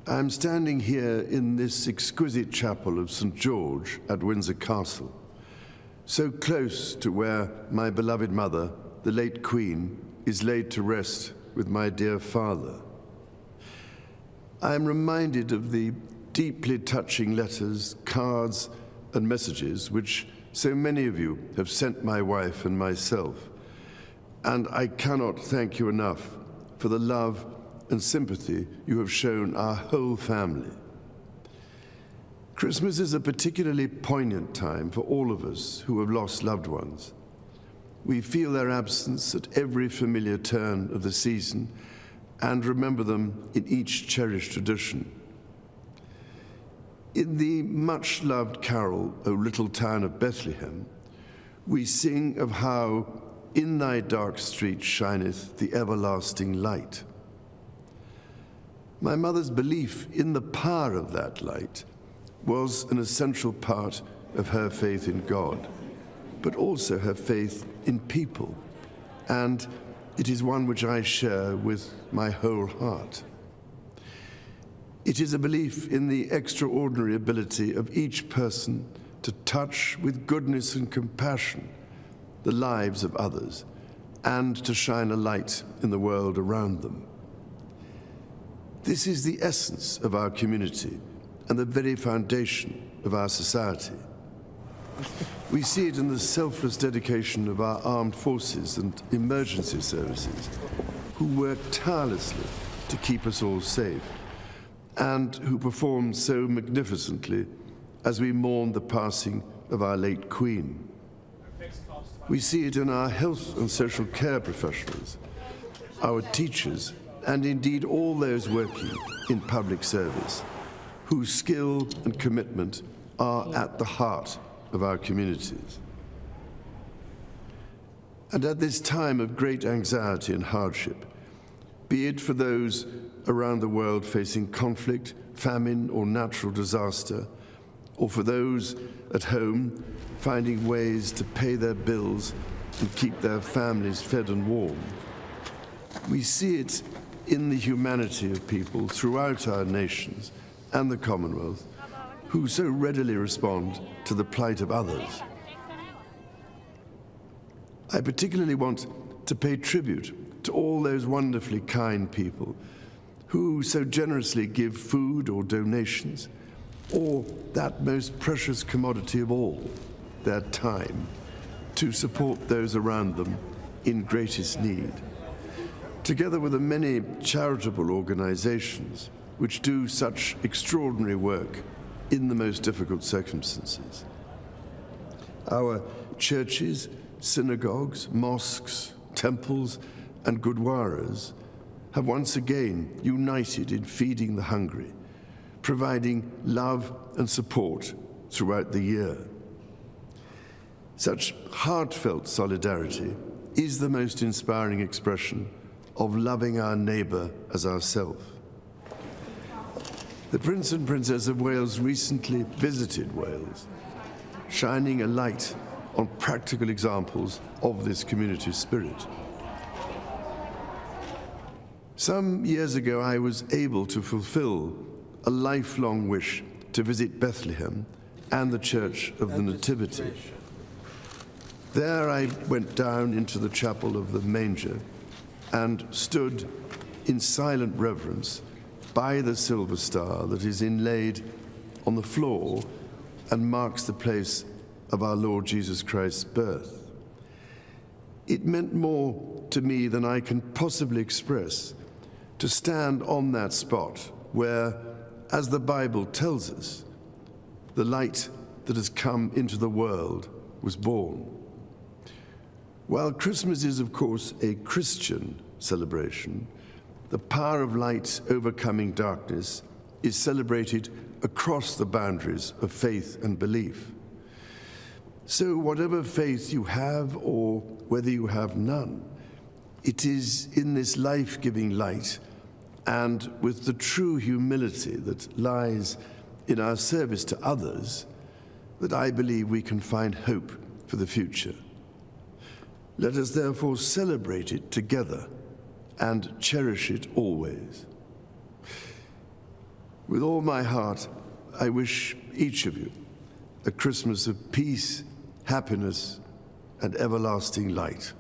I'm standing here in this exquisite chapel of St. George at Windsor Castle, so close to where my beloved mother, the late Queen, is laid to rest with my dear father. I am reminded of the deeply touching letters, cards, and messages which so many of you have sent my wife and myself, and I cannot thank you enough for the love and sympathy you have shown our whole family. Christmas is a particularly poignant time for all of us who have lost loved ones. We feel their absence at every familiar turn of the season and remember them in each cherished tradition. In the much-loved carol, O Little Town of Bethlehem, we sing of how in thy dark street shineth the everlasting light. My mother's belief in the power of that light was an essential part of her faith in God, but also her faith in people, and it is one which I share with my whole heart. It is a belief in the extraordinary ability of each person to touch with goodness and compassion the lives of others and to shine a light in the world around them. This is the essence of our community and the very foundation of our society. We see it in the selfless dedication of our armed forces and emergency services, who work tirelessly to keep us all safe, and who perform so magnificently as we mourn the passing of our late Queen. We see it in our health and social care professionals, our teachers, and indeed all those working in public service, whose skill and commitment are at the heart of our communities. And at this time of great anxiety and hardship, be it for those around the world facing conflict, famine, or natural disaster, or for those at home finding ways to pay their bills and keep their families fed and warm, we see it in the humanity of people throughout our nations and the Commonwealth who so readily respond to the plight of others. I particularly want to pay tribute to all those wonderfully kind people who so generously give food or donations, or that most precious commodity of all, their time, to support those around them in greatest need, together with the many charitable organizations which do such extraordinary work in the most difficult circumstances. Our churches, synagogues, mosques, temples, and gurdwaras have once again united in feeding the hungry, providing love and support throughout the year. Such heartfelt solidarity is the most inspiring expression of loving our neighbour as ourselves. The Prince and Princess of Wales recently visited Wales, shining a light on practical examples of this community spirit. Some years ago, I was able to fulfill a lifelong wish to visit Bethlehem and the Church of the Nativity. There I went down into the chapel of the manger and stood in silent reverence by the silver star that is inlaid on the floor and marks the place of our Lord Jesus Christ's birth. It meant more to me than I can possibly express to stand on that spot where, as the Bible tells us, the light that has come into the world was born. While Christmas is, of course, a Christian celebration, the power of light overcoming darkness is celebrated across the boundaries of faith and belief. So whatever faith you have or whether you have none, it is in this life-giving light and with the true humility that lies in our service to others that I believe we can find hope for the future. Let us therefore celebrate it together and cherish it always. With all my heart, I wish each of you a Christmas of peace, happiness, and everlasting light.